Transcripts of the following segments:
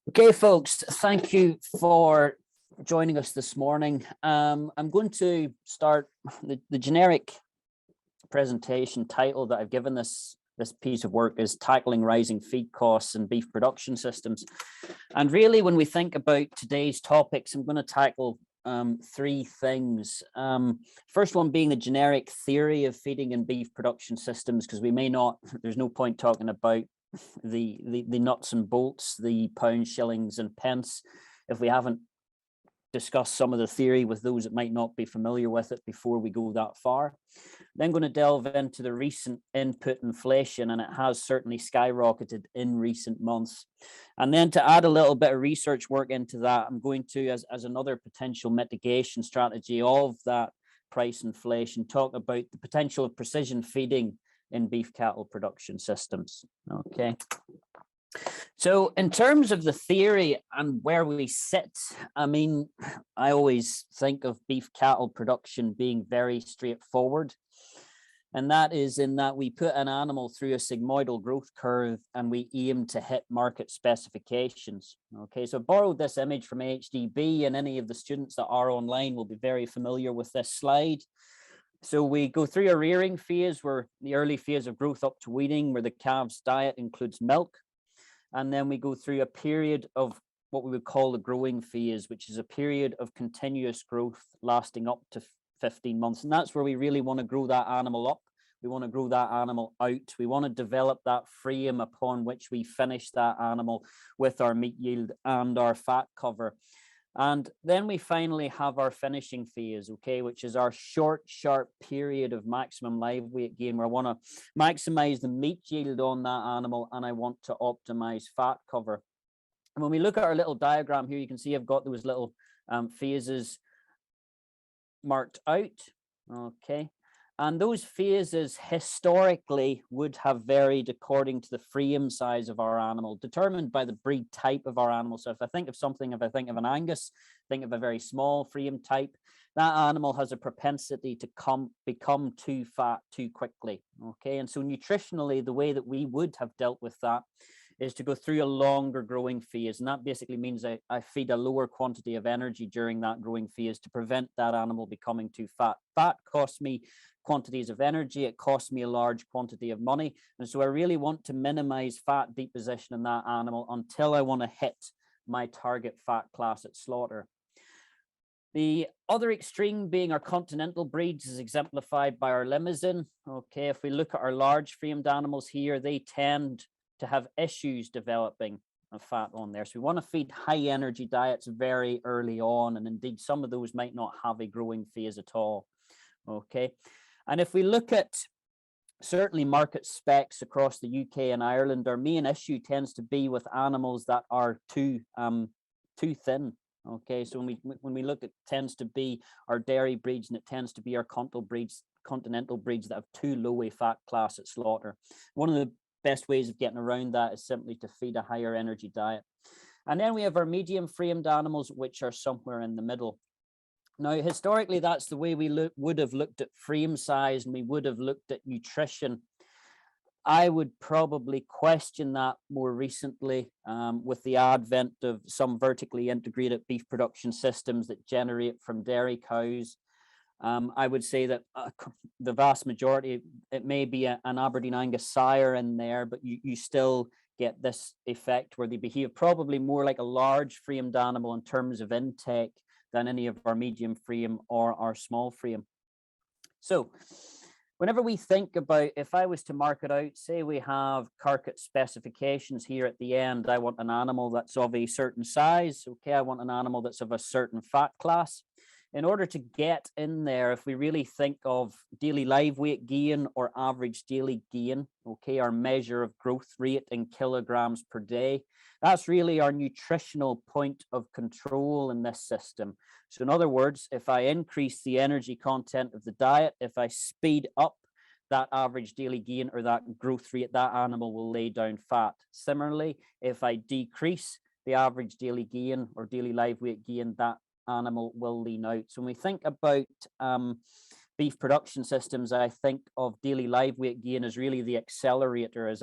Okay, folks, thank you for joining us this morning. I'm going to start the generic presentation title that I've given this piece of work is Tackling Rising Feed Costs in Beef Production Systems. And really, when we think about today's topics, I'm going to tackle three things. First one being the generic theory of feeding in beef production systems, because there's no point talking about the nuts and bolts, the pounds, shillings and pence, if we haven't discussed some of the theory with those that might not be familiar with it before we go that far. Then going to delve into the recent input inflation, and it has certainly skyrocketed in recent months. And then to add a little bit of research work into that, I'm going to, as another potential mitigation strategy of that price inflation, talk about the potential of precision feeding in beef cattle production systems. Okay. So in terms of the theory and where we sit, I mean, I always think of beef cattle production being very straightforward. And that is in that we put an animal through a sigmoidal growth curve and we aim to hit market specifications. Okay, so I borrowed this image from HDB, and any of the students that are online will be very familiar with this slide. So we go through a rearing phase, where the early phase of growth up to weaning, where the calf's diet includes milk. And then we go through a period of what we would call the growing phase, which is a period of continuous growth lasting up to 15 months. And that's where we really want to grow that animal up. We want to grow that animal out. We want to develop that frame upon which we finish that animal with our meat yield and our fat cover. And then we finally have our finishing phase, okay, which is our short, sharp period of maximum live weight gain, where I want to maximize the meat yield on that animal and I want to optimize fat cover. And when we look at our little diagram here, you can see I've got those little phases marked out, okay. And those phases historically would have varied according to the frame size of our animal, determined by the breed type of our animal. So if I think of an Angus, think of a very small frame type, that animal has a propensity to become too fat too quickly. Okay, and so nutritionally, the way that we would have dealt with that is to go through a longer growing phase. And that basically means I feed a lower quantity of energy during that growing phase to prevent that animal becoming too fat. Fat costs me quantities of energy, it costs me a large quantity of money. And so I really want to minimize fat deposition in that animal until I want to hit my target fat class at slaughter. The other extreme being our continental breeds is exemplified by our Limousin. Okay, if we look at our large framed animals here, they tend to have issues developing fat on there. So we want to feed high energy diets very early on, and indeed some of those might not have a growing phase at all. Okay, and if we look at certainly market specs across the UK and Ireland, our main issue tends to be with animals that are too thin. Okay, so when we look at, tends to be our dairy breeds, and it tends to be our continental breeds that have too low a fat class at slaughter. One of the best ways of getting around that is simply to feed a higher energy diet. And then we have our medium framed animals, which are somewhere in the middle. Now, historically, that's the way we would have looked at frame size, and we would have looked at nutrition. I would probably question that more recently with the advent of some vertically integrated beef production systems that generate from dairy cows. I would say that the vast majority, it may be an Aberdeen Angus sire in there, but you still get this effect where they behave probably more like a large framed animal in terms of intake than any of our medium frame or our small frame. So whenever we think about, if I was to mark it out, say we have carcass specifications here at the end, I want an animal that's of a certain size. Okay, I want an animal that's of a certain fat class. In order to get in there, if we really think of daily live weight gain or average daily gain, okay, our measure of growth rate in kilograms per day, that's really our nutritional point of control in this system. So in other words, if I increase the energy content of the diet, if I speed up that average daily gain or that growth rate, that animal will lay down fat. Similarly, if I decrease the average daily gain or daily live weight gain, that animal will lean out. So when we think about beef production systems, I think of daily live weight gain as really the accelerator. As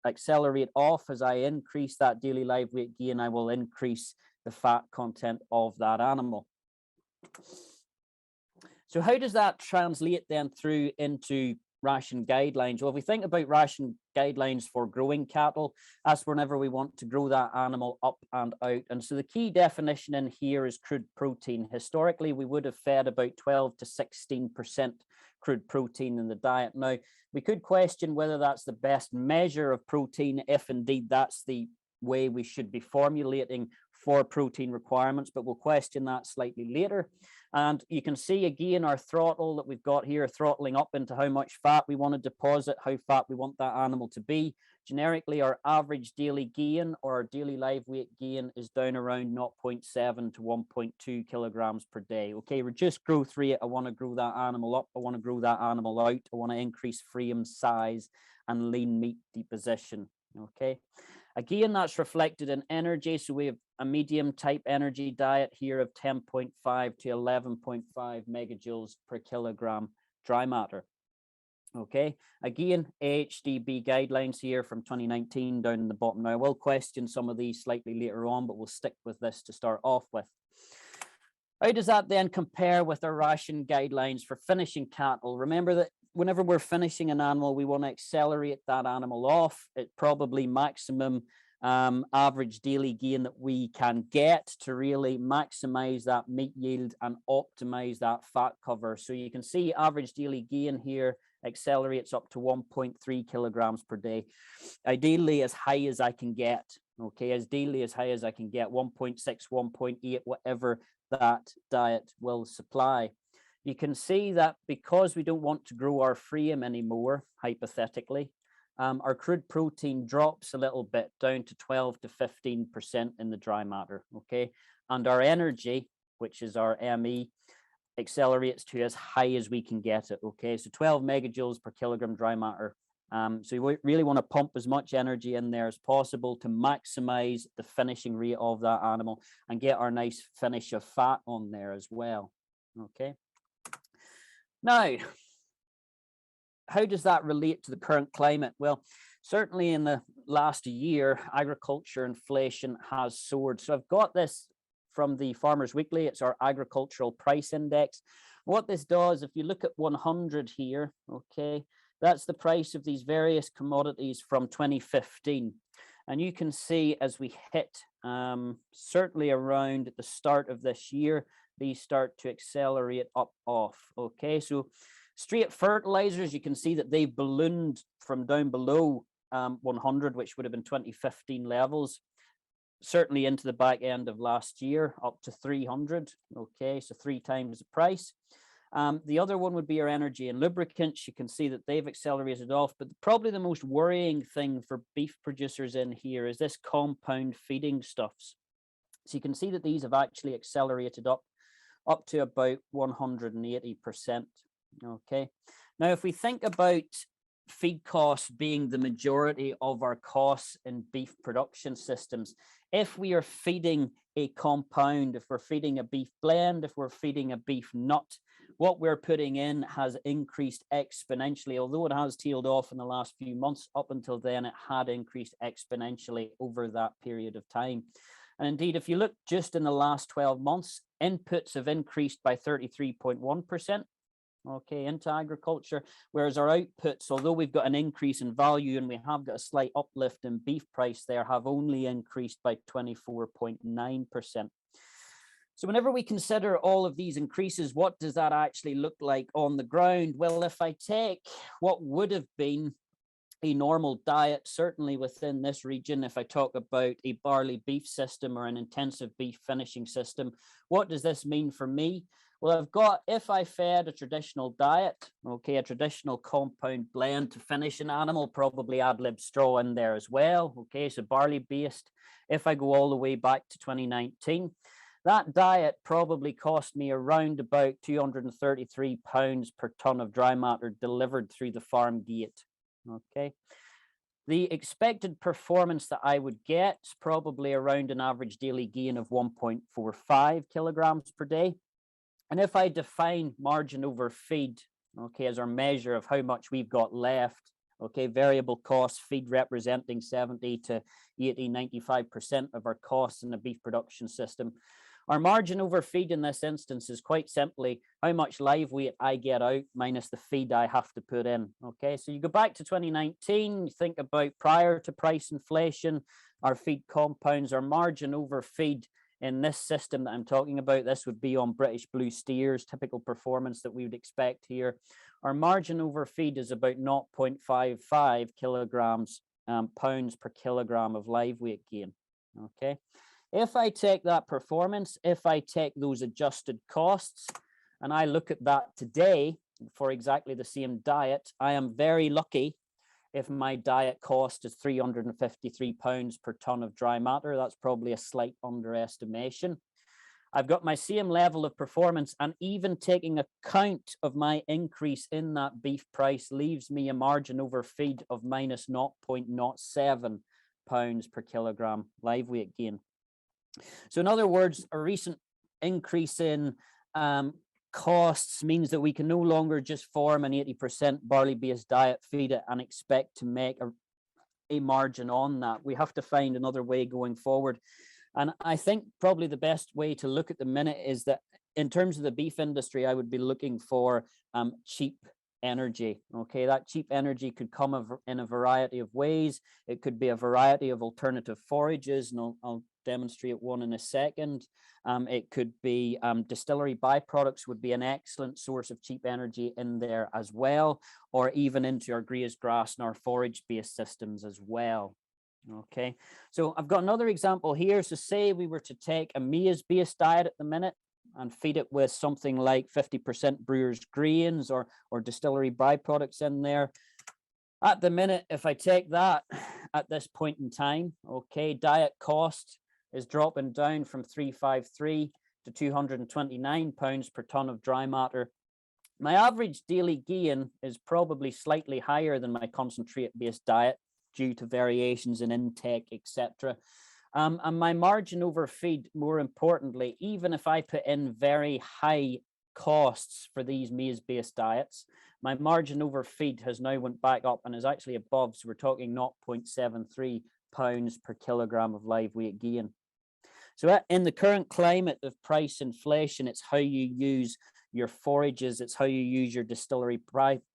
accelerate off as I increase that daily live weight gain, I will increase the fat content of that animal. So how does that translate then through into ration guidelines? Well, if we think about ration guidelines for growing cattle, that's whenever we want to grow that animal up and out. And so the key definition in here is crude protein. Historically, we would have fed about 12 to 16% crude protein in the diet. Now, we could question whether that's the best measure of protein, if indeed that's the way we should be formulating for protein requirements, but we'll question that slightly later. And you can see again our throttle that we've got here, throttling up into how much fat we want to deposit, how fat we want that animal to be. Generically, our average daily gain or our daily live weight gain is down around 0.7 to 1.2 kilograms per day. Okay, reduced growth rate, I want to grow that animal up, I want to grow that animal out, I want to increase frame size and lean meat deposition. Okay. Again, that's reflected in energy. So we have a medium type energy diet here of 10.5 to 11.5 megajoules per kilogram dry matter. Okay, again, AHDB guidelines here from 2019 down in the bottom. Now, I will question some of these slightly later on, but we'll stick with this to start off with. How does that then compare with our ration guidelines for finishing cattle? Remember that whenever we're finishing an animal, we want to accelerate that animal off at probably maximum average daily gain that we can get to really maximize that meat yield and optimize that fat cover. So you can see average daily gain here accelerates up to 1.3 kilograms per day. Ideally as high as I can get, okay, as daily as high as I can get, 1.6, 1.8, whatever that diet will supply. You can see that because we don't want to grow our frame anymore, hypothetically, our crude protein drops a little bit down to 12 to 15% in the dry matter, okay? And our energy, which is our ME, accelerates to as high as we can get it, okay? So 12 megajoules per kilogram dry matter. So we really want to pump as much energy in there as possible to maximize the finishing rate of that animal and get our nice finish of fat on there as well, okay? Now, how does that relate to the current climate? Well, certainly in the last year, agriculture inflation has soared. So I've got this from the Farmers Weekly. It's our agricultural price index. What this does, if you look at 100 here, okay, that's the price of these various commodities from 2015. And you can see as we hit certainly around the start of this year, these start to accelerate up off, okay? So straight fertilizers, you can see that they've ballooned from down below 100, which would have been 2015 levels, certainly into the back end of last year, up to 300, okay? So 3 times the price. The other one would be our energy and lubricants. You can see that they've accelerated off, but probably the most worrying thing for beef producers in here is this compound feeding stuffs. So you can see that these have actually accelerated up to about 180%. Okay. Now, if we think about feed costs being the majority of our costs in beef production systems, if we are feeding a compound, if we're feeding a beef blend, if we're feeding a beef nut, what we're putting in has increased exponentially. Although it has tailed off in the last few months, up until then, it had increased exponentially over that period of time. And indeed, if you look just in the last 12 months, inputs have increased by 33.1%. Okay, into agriculture, whereas our outputs, although we've got an increase in value and we have got a slight uplift in beef price there, have only increased by 24.9%. So whenever we consider all of these increases, what does that actually look like on the ground? Well, if I take what would have been a normal diet, certainly within this region, if I talk about a barley beef system or an intensive beef finishing system, what does this mean for me? Well, I've got, if I fed a traditional diet, okay, a traditional compound blend to finish an animal, probably ad lib straw in there as well, okay, so barley based. If I go all the way back to 2019, that diet probably cost me around about £233 per ton of dry matter delivered through the farm gate, okay. The expected performance that I would get is probably around an average daily gain of 1.45 kilograms per day. And if I define margin over feed, okay, as our measure of how much we've got left Okay, variable costs, feed representing 70 to 80, 95% of our costs in the beef production system. Our margin over feed in this instance is quite simply how much live weight I get out minus the feed I have to put in. Okay, so you go back to 2019, you think about prior to price inflation, our feed compounds, our margin over feed in this system that I'm talking about, this would be on British blue steers, typical performance that we would expect here. Our margin over feed is about 0.55 kilograms, pounds per kilogram of live weight gain. Okay. If I take that performance, if I take those adjusted costs, and I look at that today for exactly the same diet, I am very lucky if my diet cost is £353 per ton of dry matter. That's probably a slight underestimation. I've got my same level of performance, and even taking account of my increase in that beef price leaves me a margin over feed of minus 0.07 pounds per kilogram live weight gain. So in other words, a recent increase in costs means that we can no longer just form an 80% barley-based diet, feed it, and expect to make a margin on that. We have to find another way going forward. And I think probably the best way to look at the minute is that in terms of the beef industry, I would be looking for cheap energy. Okay, that cheap energy could come in a variety of ways. It could be a variety of alternative forages, and I'll demonstrate one in a second. It could be distillery byproducts would be an excellent source of cheap energy in there as well, or even into our grazed grass and our forage-based systems as well. Okay, so I've got another example here. So say we were to take a maize-based diet at the minute and feed it with something like 50% brewer's grains or distillery byproducts in there. At the minute, if I take that at this point in time, okay, diet cost is dropping down from 353 to 229 pounds per ton of dry matter. My average daily gain is probably slightly higher than my concentrate-based diet due to variations in intake, etc. And my margin over feed, more importantly, even if I put in very high costs for these maize-based diets, my margin over feed has now went back up and is actually above. So we're talking 0.73 pounds per kilogram of live weight gain. So in the current climate of price inflation, it's how you use your forages, it's how you use your distillery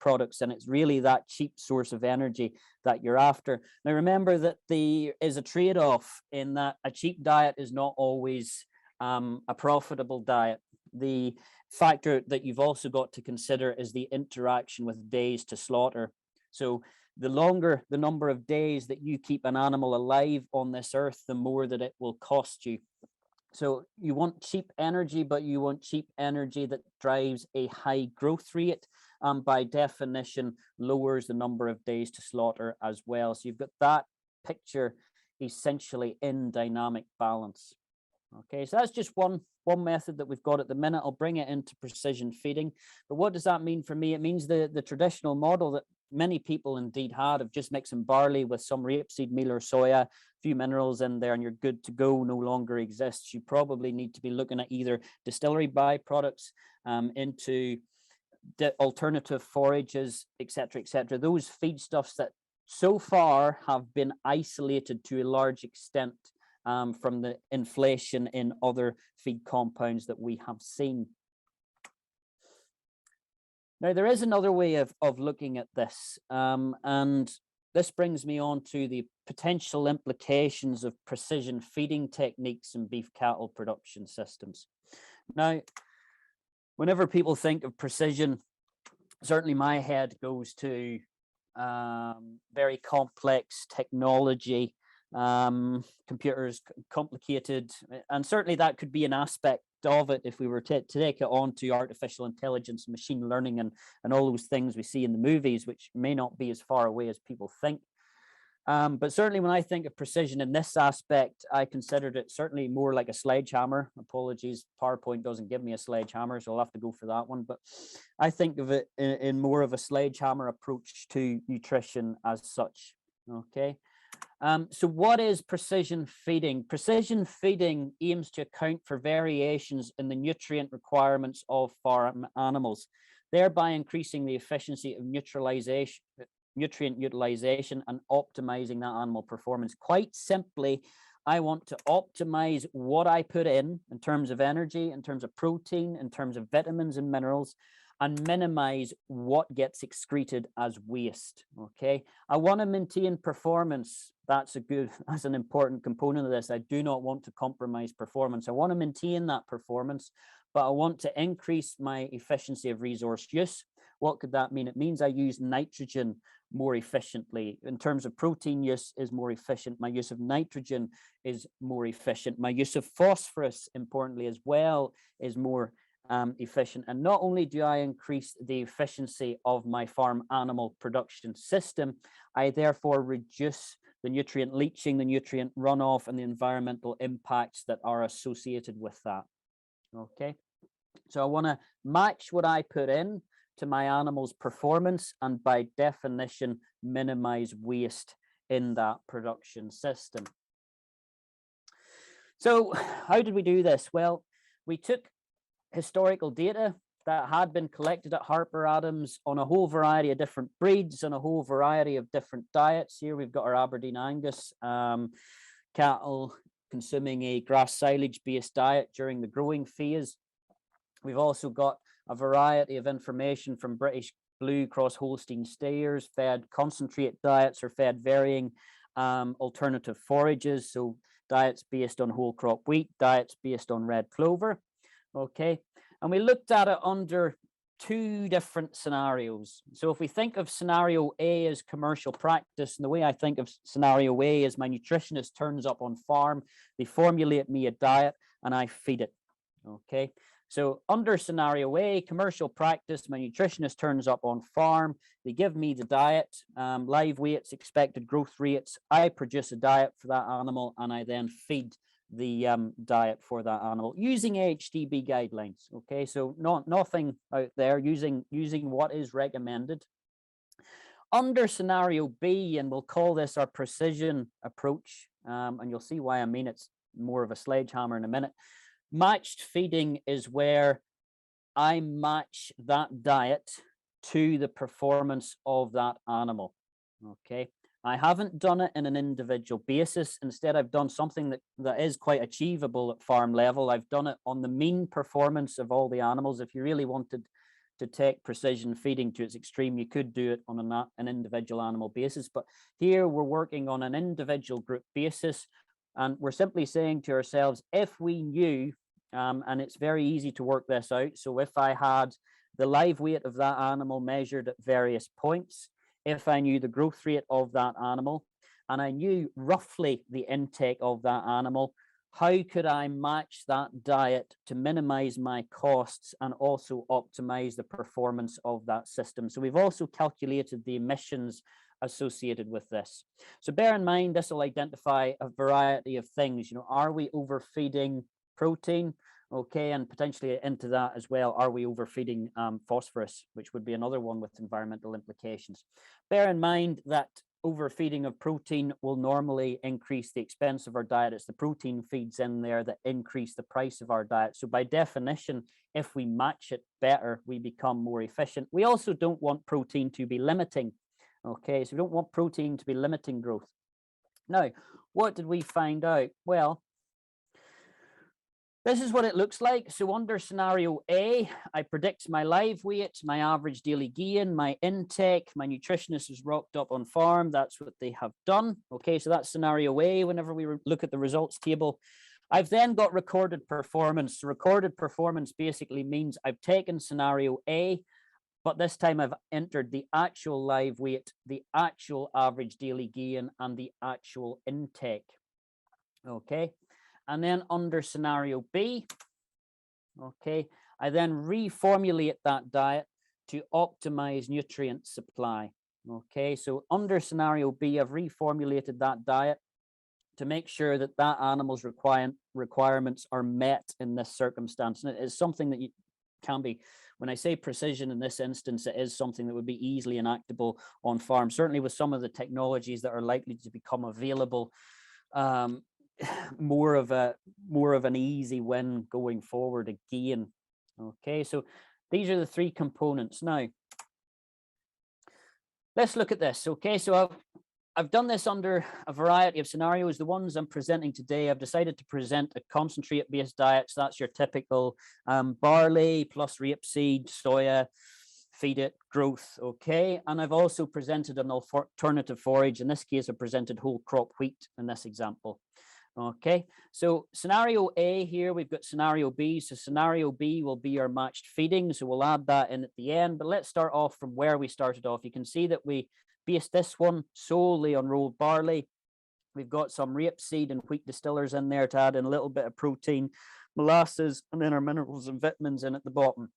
products, and it's really that cheap source of energy that you're after. Now, remember that there is a trade-off in that a cheap diet is not always a profitable diet. The factor that you've also got to consider is the interaction with days to slaughter. So the longer the number of days that you keep an animal alive on this earth, the more that it will cost you. So you want cheap energy, but you want cheap energy that drives a high growth rate, by definition lowers the number of days to slaughter as well. So you've got that picture essentially in dynamic balance. Okay, so that's just one method that we've got at the minute. I'll bring it into precision feeding. But what does that mean for me? It means the traditional model that many people indeed had of just mixing barley with some rapeseed meal or soya, a few minerals in there, and you're good to go, no longer exists. You probably need to be looking at either distillery byproducts, into alternative forages, etc., etc. Those feedstuffs that so far have been isolated to a large extent from the inflation in other feed compounds that we have seen. Now, there is another way of looking at this, and this brings me on to the potential implications of precision feeding techniques in beef cattle production systems. Now, whenever people think of precision, certainly my head goes to very complex technology, computers, complicated, and certainly that could be an aspect of it if we were to take it on to artificial intelligence, machine learning, and all those things we see in the movies, which may not be as far away as people think. But certainly when I think of precision in this aspect, I considered it certainly more like a sledgehammer. Apologies, PowerPoint doesn't give me a sledgehammer, so I'll have to go for that one. But I think of it in more of a sledgehammer approach to nutrition as such. Okay. So what is precision feeding? Precision feeding aims to account for variations in the nutrient requirements of farm animals, thereby increasing the efficiency of nutrient utilization and optimizing that animal performance. Quite simply, I want to optimize what I put in terms of energy, in terms of protein, in terms of vitamins and minerals, and minimize what gets excreted as waste. Okay, I want to maintain performance. That's an important component of this. I do not want to compromise performance. I want to maintain that performance, but I want to increase my efficiency of resource use. What could that mean? It means I use nitrogen more efficiently. In terms of protein use is more efficient. My use of nitrogen is more efficient. My use of phosphorus, importantly as well, is more efficient. And not only do I increase the efficiency of my farm animal production system, I therefore reduce the nutrient leaching, the nutrient runoff, and the environmental impacts that are associated with that. Okay, so I want to match what I put in to my animal's performance, and by definition, minimize waste in that production system. So how did we do this? Well, we took historical data that had been collected at Harper Adams on a whole variety of different breeds and a whole variety of different diets. Here we've got our Aberdeen Angus cattle consuming a grass silage based diet during the growing phase. We've also got a variety of information from British Blue Cross Holstein steers, fed concentrate diets or fed varying alternative forages. So diets based on whole crop wheat, diets based on red clover. Okay, and we looked at it under two different scenarios. So if we think of scenario A as commercial practice, and the way I think of scenario A is my nutritionist turns up on farm, they formulate me a diet and I feed it. Okay, so under scenario A, commercial practice, my nutritionist turns up on farm, they give me the diet, live weights, expected growth rates, I produce a diet for that animal, and I then feed the diet for that animal using HDB guidelines. Okay, so nothing out there, using what is recommended. Under scenario B, and we'll call this our precision approach, and you'll see why I mean it's more of a sledgehammer in a minute. Matched feeding is where I match that diet to the performance of that animal. Okay, I haven't done it in an individual basis. Instead, I've done something that is quite achievable at farm level. I've done it on the mean performance of all the animals. If you really wanted to take precision feeding to its extreme, you could do it on an individual animal basis. But here we're working on an individual group basis. And we're simply saying to ourselves, if we knew, and it's very easy to work this out. So if I had the live weight of that animal measured at various points, if I knew the growth rate of that animal, and I knew roughly the intake of that animal, how could I match that diet to minimize my costs and also optimize the performance of that system? So we've also calculated the emissions associated with this. So bear in mind, this will identify a variety of things. You know, are we overfeeding protein? Okay, and potentially into that as well, are we overfeeding phosphorus, which would be another one with environmental implications. Bear in mind that overfeeding of protein will normally increase the expense of our diet. It's the protein feeds in there that increase the price of our diet. So by definition, if we match it better, we become more efficient. We also don't want protein to be limiting. Okay, so we don't want protein to be limiting growth. Now, what did we find out? Well, this is what it looks like. So under scenario A, I predict my live weight, my average daily gain, my intake, my nutritionist is rocked up on farm. That's what they have done. Okay, so that's scenario A. Whenever we look at the results table, I've then got recorded performance. So recorded performance basically means I've taken scenario A, but this time I've entered the actual live weight, the actual average daily gain, and the actual intake. Okay. And then under scenario B, okay, I then reformulate that diet to optimize nutrient supply. Okay, so under scenario B, I've reformulated that diet to make sure that that animal's requirements are met in this circumstance. And it is something that can be, when I say precision in this instance, it is something that would be easily enactable on farm, certainly with some of the technologies that are likely to become available. More of an easy win going forward again. Okay, so these are the three components. Now, let's look at this. Okay, so I've done this under a variety of scenarios. The ones I'm presenting today, I've decided to present a concentrate-based diet. So that's your typical barley plus rapeseed, soya, feed it, growth, okay? And I've also presented an alternative forage. In this case, I presented whole crop wheat in this example. Okay, so scenario A here, we've got scenario B. So scenario B will be our matched feeding. So we'll add that in at the end, but let's start off from where we started off. You can see that we based this one solely on rolled barley. We've got some rapeseed and wheat distillers in there to add in a little bit of protein, molasses, and then our minerals and vitamins in at the bottom.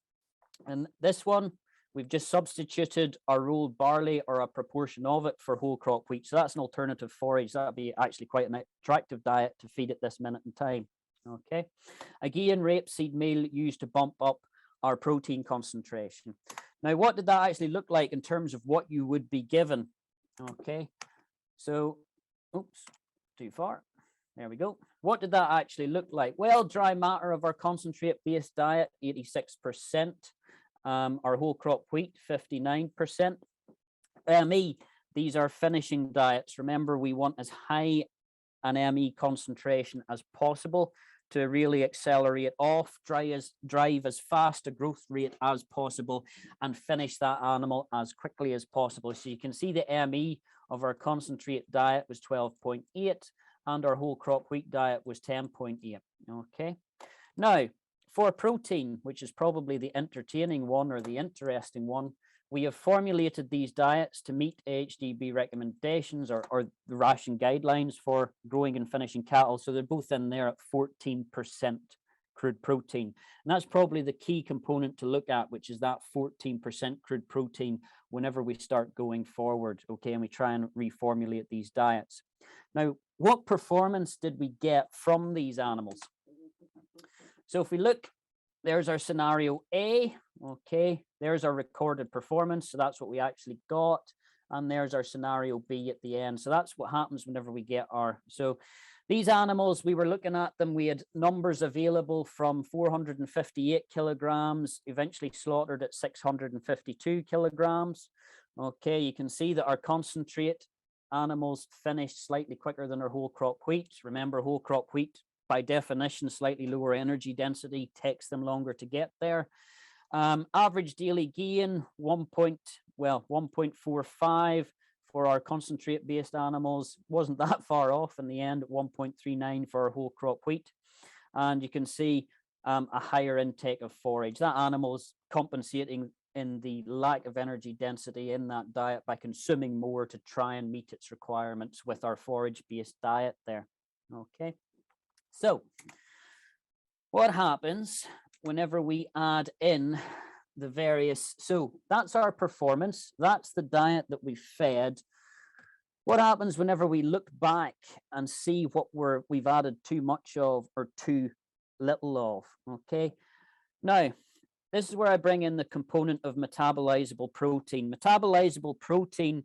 And this one, we've just substituted our rolled barley or a proportion of it for whole crop wheat. So that's an alternative forage. That'd be actually quite an attractive diet to feed at this minute in time. Okay. Again, rapeseed meal used to bump up our protein concentration. Now, what did that actually look like in terms of what you would be given? Okay. So, oops, too far. There we go. What did that actually look like? Well, dry matter of our concentrate-based diet, 86%. Our whole crop wheat, 59%. ME, these are finishing diets. Remember, we want as high an ME concentration as possible to really accelerate off, drive as fast a growth rate as possible, and finish that animal as quickly as possible. So you can see the ME of our concentrate diet was 12.8, and our whole crop wheat diet was 10.8. Okay. Now, for protein, which is probably the entertaining one or the interesting one, we have formulated these diets to meet AHDB recommendations or the ration guidelines for growing and finishing cattle. So they're both in there at 14% crude protein. And that's probably the key component to look at, which is that 14% crude protein whenever we start going forward, okay, and we try and reformulate these diets. Now, what performance did we get from these animals? So if we look, there's our scenario A, okay, there's our recorded performance, so that's what we actually got, and there's our scenario B at the end. So that's what happens whenever we get our, so these animals, we were looking at them, we had numbers available from 458 kilograms, eventually slaughtered at 652 kilograms. Okay, you can see that our concentrate animals finished slightly quicker than our whole crop wheat. Remember, whole crop wheat, by definition, slightly lower energy density, takes them longer to get there. Average daily gain, 1.45 for our concentrate-based animals. Wasn't that far off in the end, at 1.39 for our whole crop wheat. And you can see a higher intake of forage. That animal's compensating in the lack of energy density in that diet by consuming more to try and meet its requirements with our forage-based diet there. Okay. So what happens whenever we add in the various, so that's our performance, that's the diet that we fed. What happens whenever we look back and see what we've added too much of or too little of? Okay, now this is where I bring in the component of metabolizable protein. Metabolizable protein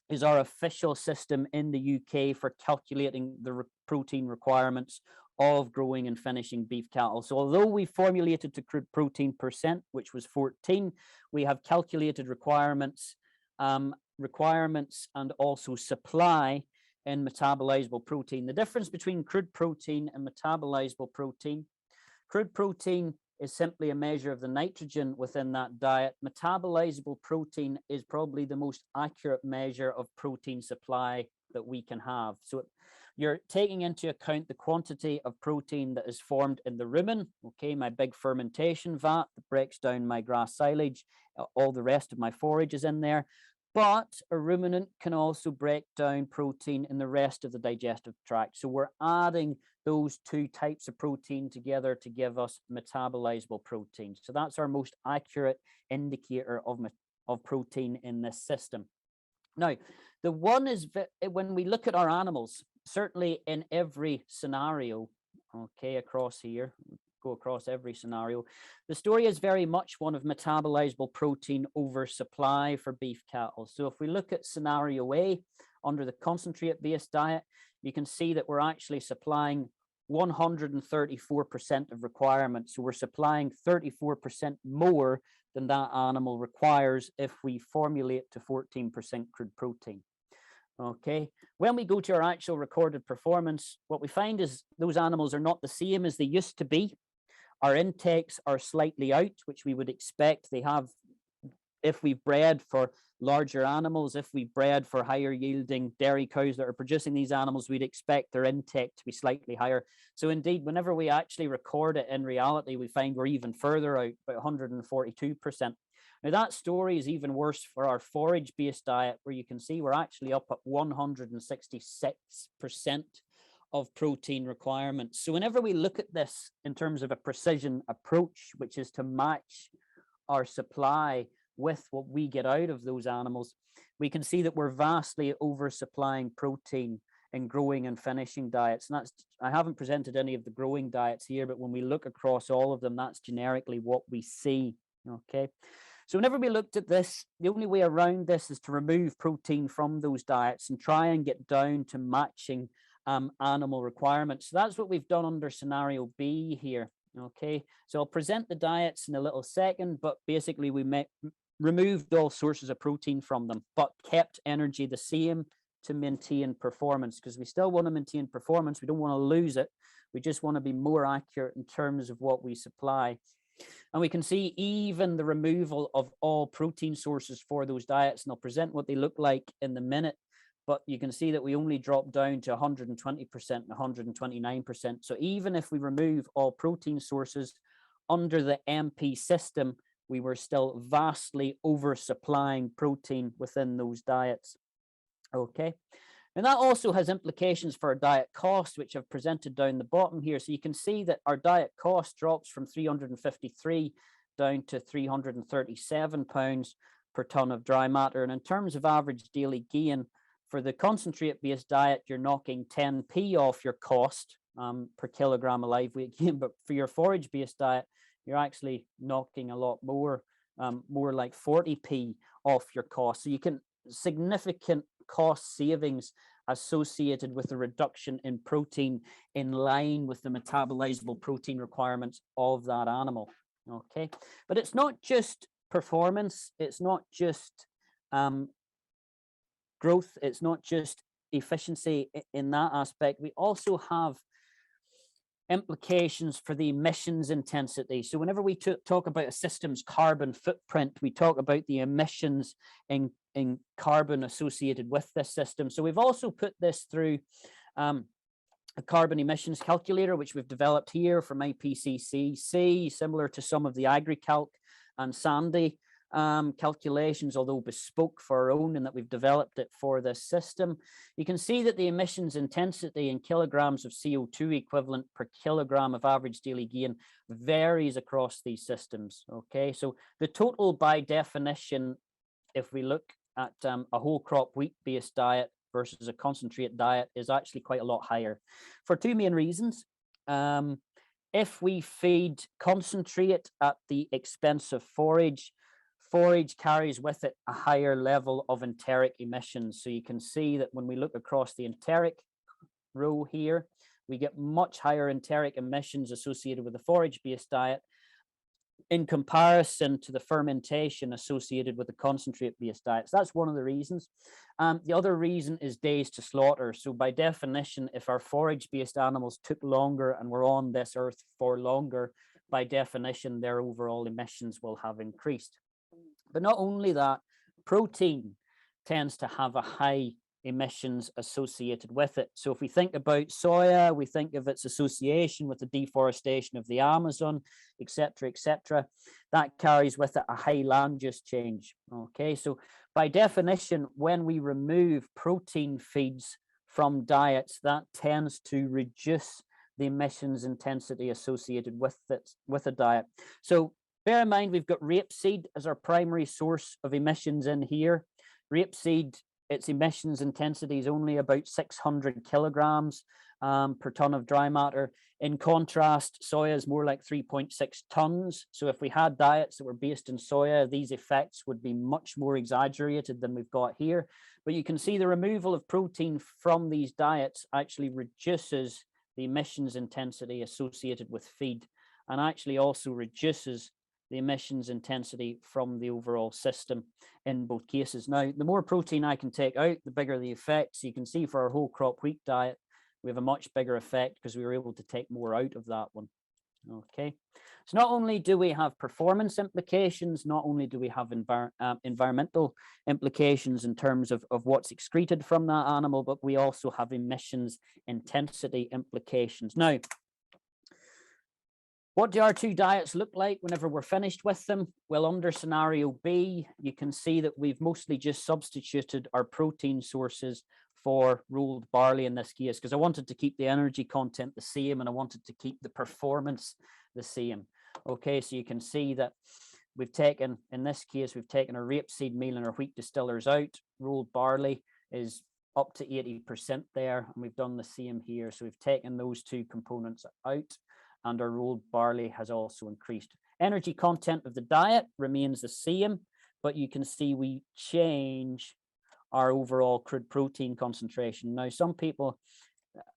is our official system in the UK for calculating the protein requirements of growing and finishing beef cattle. So although we formulated to crude protein percent, which was 14, we have calculated requirements and also supply in metabolizable protein. The difference between crude protein and metabolizable protein, crude protein is simply a measure of the nitrogen within that diet. Metabolizable protein is probably the most accurate measure of protein supply that we can have. So you're taking into account the quantity of protein that is formed in the rumen, okay, my big fermentation vat that breaks down my grass silage, all the rest of my forage is in there. But a ruminant can also break down protein in the rest of the digestive tract. So we're adding those two types of protein together to give us metabolizable protein. So that's our most accurate indicator of protein in this system. Now, the one is when we look at our animals, certainly in every scenario, okay, across here, go across every scenario, the story is very much one of metabolizable protein oversupply for beef cattle. So if we look at scenario A under the concentrate-based diet, you can see that we're actually supplying 134% of requirements. So we're supplying 34% more than that animal requires if we formulate to 14% crude protein. Okay, when we go to our actual recorded performance, what we find is those animals are not the same as they used to be. Our intakes are slightly out, which we would expect. They have, if we've bred for larger animals, if we've bred for higher yielding dairy cows that are producing these animals, we'd expect their intake to be slightly higher. So indeed, whenever we actually record it in reality, we find we're even further out, about 142%. Now that story is even worse for our forage-based diet, where you can see we're actually up at 166% of protein requirements. So whenever we look at this in terms of a precision approach, which is to match our supply with what we get out of those animals, we can see that we're vastly oversupplying protein in growing and finishing diets. And that's, I haven't presented any of the growing diets here, but when we look across all of them, that's generically what we see. Okay. So whenever we looked at this, the only way around this is to remove protein from those diets and try and get down to matching animal requirements. So that's what we've done under scenario B here. Okay, so I'll present the diets in a little second, but basically we removed all sources of protein from them, but kept energy the same to maintain performance, because we still want to maintain performance. We don't want to lose it. We just want to be more accurate in terms of what we supply. And we can see even the removal of all protein sources for those diets, and I'll present what they look like in a minute, but you can see that we only drop down to 120% and 129%. So even if we remove all protein sources under the MP system, we were still vastly oversupplying protein within those diets. Okay. And that also has implications for our diet cost, which I've presented down the bottom here. So you can see that our diet cost drops from 353 down to 337 pounds per ton of dry matter. And in terms of average daily gain, for the concentrate-based diet, you're knocking 10p off your cost per kilogram of live weight gain. But for your forage-based diet, you're actually knocking a lot more, more like 40p off your cost. So you can significant cost savings associated with the reduction in protein in line with the metabolizable protein requirements of that animal. Okay, but it's not just performance, it's not just growth, it's not just efficiency in that aspect. We also have implications for the emissions intensity. So whenever we talk about a system's carbon footprint, we talk about the emissions in carbon associated with this system. So we've also put this through a carbon emissions calculator, which we've developed here from IPCC, similar to some of the AgriCalc and Sandy calculations, although bespoke for our own, and that we've developed it for this system. You can see that the emissions intensity in kilograms of CO2 equivalent per kilogram of average daily gain varies across these systems. Okay, so the total by definition, if we look at a whole crop wheat based diet versus a concentrate diet, is actually quite a lot higher for two main reasons. If we feed concentrate at the expense of forage, forage carries with it a higher level of enteric emissions. So you can see that when we look across the enteric row here, we get much higher enteric emissions associated with the forage-based diet in comparison to the fermentation associated with the concentrate-based diet. So that's one of the reasons. The other reason is days to slaughter. So by definition, if our forage-based animals took longer and were on this earth for longer, by definition, their overall emissions will have increased. But not only that, protein tends to have a high emissions associated with it. So if we think about soya, we think of its association with the deforestation of the Amazon, etc., that carries with it a high land use change. Okay, so by definition, when we remove protein feeds from diets, that tends to reduce the emissions intensity associated with it, with a diet. So bear in mind, we've got rapeseed as our primary source of emissions in here. Rapeseed, its emissions intensity is only about 600 kilograms per ton of dry matter. In contrast, soya is more like 3.6 tons. So if we had diets that were based in soya, these effects would be much more exaggerated than we've got here. But you can see the removal of protein from these diets actually reduces the emissions intensity associated with feed, and actually also reduces the emissions intensity from the overall system in both cases. Now, the more protein I can take out, the bigger the effect. So you can see for our whole crop wheat diet, we have a much bigger effect because we were able to take more out of that one. Okay, so not only do we have performance implications, not only do we have environmental implications in terms of what's excreted from that animal, but we also have emissions intensity implications. Now, what do our two diets look like whenever we're finished with them? Well, under scenario B, you can see that we've mostly just substituted our protein sources for rolled barley in this case, because I wanted to keep the energy content the same and I wanted to keep the performance the same. Okay, so you can see that we've taken, in this case, we've taken our rapeseed meal and our wheat distillers out. Rolled barley is up to 80% there, and we've done the same here. So we've taken those two components out, and our rolled barley has also increased. Energy content of the diet remains the same, but you can see we change our overall crude protein concentration. Now, some people,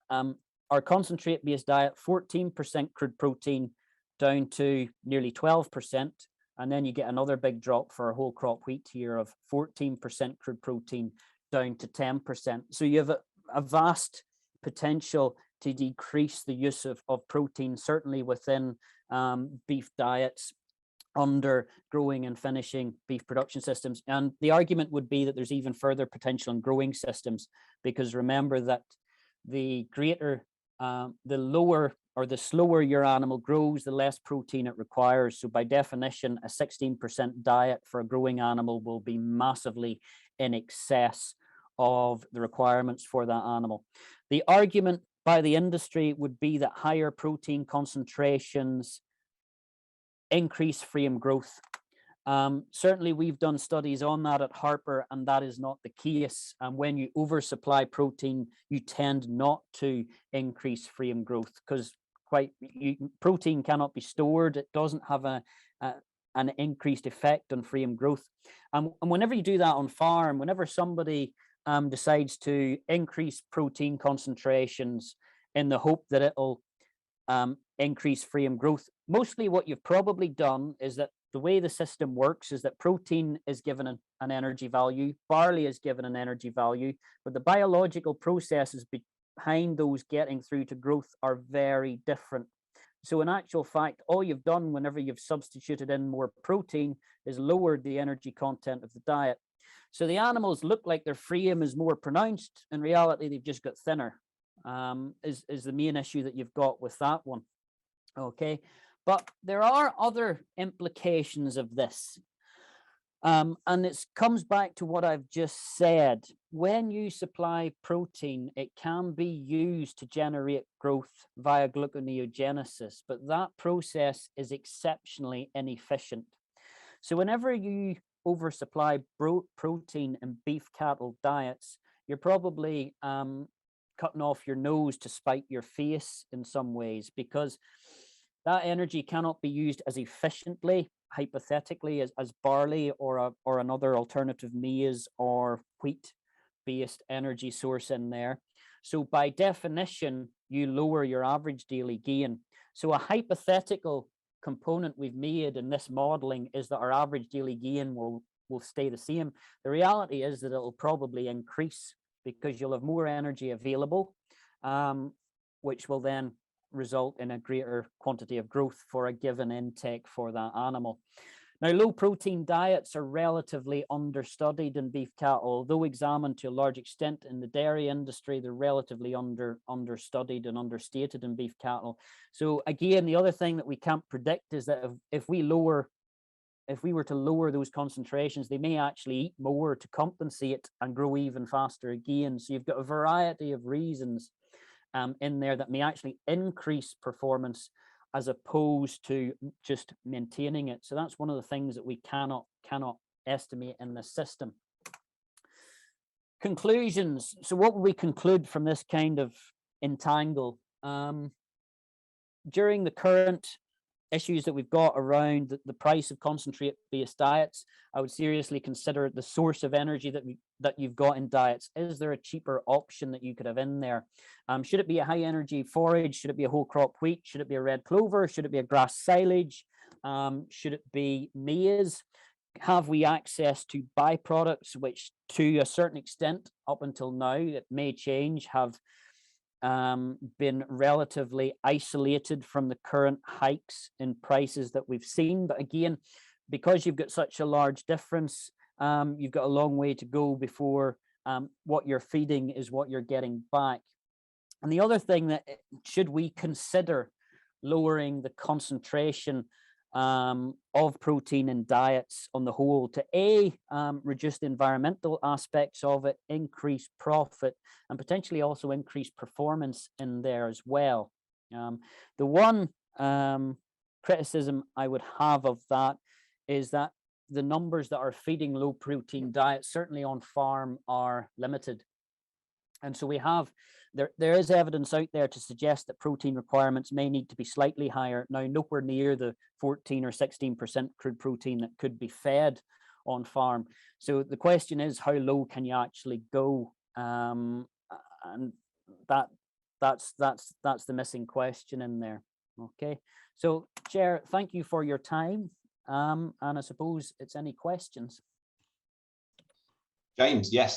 our concentrate-based diet, 14% crude protein down to nearly 12%, and then you get another big drop for a whole crop wheat here of 14% crude protein down to 10%. So you have a vast potential to decrease the use of protein, certainly within beef diets under growing and finishing beef production systems. And the argument would be that there's even further potential in growing systems, because remember that the greater, the lower or the slower your animal grows, the less protein it requires. So by definition, a 16% diet for a growing animal will be massively in excess of the requirements for that animal. The argument by the industry would be that higher protein concentrations increase frame growth. Certainly we've done studies on that at Harper, and that is not the case. And when you oversupply protein, you tend not to increase frame growth, because protein cannot be stored. It doesn't have an increased effect on frame growth. And whenever you do that on farm, whenever somebody decides to increase protein concentrations in the hope that it'll increase frame growth, mostly what you've probably done is that the way the system works is that protein is given an energy value, barley is given an energy value, but the biological processes behind those getting through to growth are very different. So in actual fact, all you've done whenever you've substituted in more protein is lowered the energy content of the diet. So the animals look like their frame is more pronounced. In reality, they've just got thinner, is the main issue that you've got with that one. Okay, but there are other implications of this. And it comes back to what I've just said. When you supply protein, it can be used to generate growth via gluconeogenesis, but that process is exceptionally inefficient. So whenever you oversupply protein in beef cattle diets, you're probably cutting off your nose to spite your face in some ways, because that energy cannot be used as efficiently, hypothetically, as barley or another alternative maize or wheat-based energy source in there. So by definition, you lower your average daily gain. So a hypothetical component we've made in this modeling is that our average daily gain will stay the same. The reality is that it'll probably increase, because you'll have more energy available, which will then result in a greater quantity of growth for a given intake for that animal. Now, low protein diets are relatively understudied in beef cattle, although examined to a large extent in the dairy industry. They're relatively understudied and understated in beef cattle. So again, the other thing that we can't predict is that if we were to lower those concentrations, they may actually eat more to compensate and grow even faster again. So you've got a variety of reasons in there that may actually increase performance as opposed to just maintaining it. So that's one of the things that we cannot estimate in this system. Conclusions. So what will we conclude from this kind of entangle? During the current issues that we've got around the price of concentrate-based diets, I would seriously consider the source of energy that you've got in diets. Is there a cheaper option that you could have in there? Should it be a high-energy forage? Should it be a whole crop wheat? Should it be a red clover? Should it be a grass silage? Should it be maize? Have we access to byproducts, which to a certain extent, up until now, it may change, have been relatively isolated from the current hikes in prices that we've seen? But again, because you've got such a large difference, you've got a long way to go before what you're feeding is what you're getting back. And the other thing, that should we consider lowering the concentration of protein in diets on the whole to reduce the environmental aspects of it, increase profit, and potentially also increase performance in there as well. The one criticism I would have of that is that the numbers that are feeding low protein diets, certainly on farm, are limited. And so we have, there is evidence out there to suggest that protein requirements may need to be slightly higher. Now, nowhere near the 14 or 16% crude protein that could be fed on farm. So the question is, how low can you actually go? And that's the missing question in there. Okay, so Chair, thank you for your time. And I suppose it's any questions. James, yes,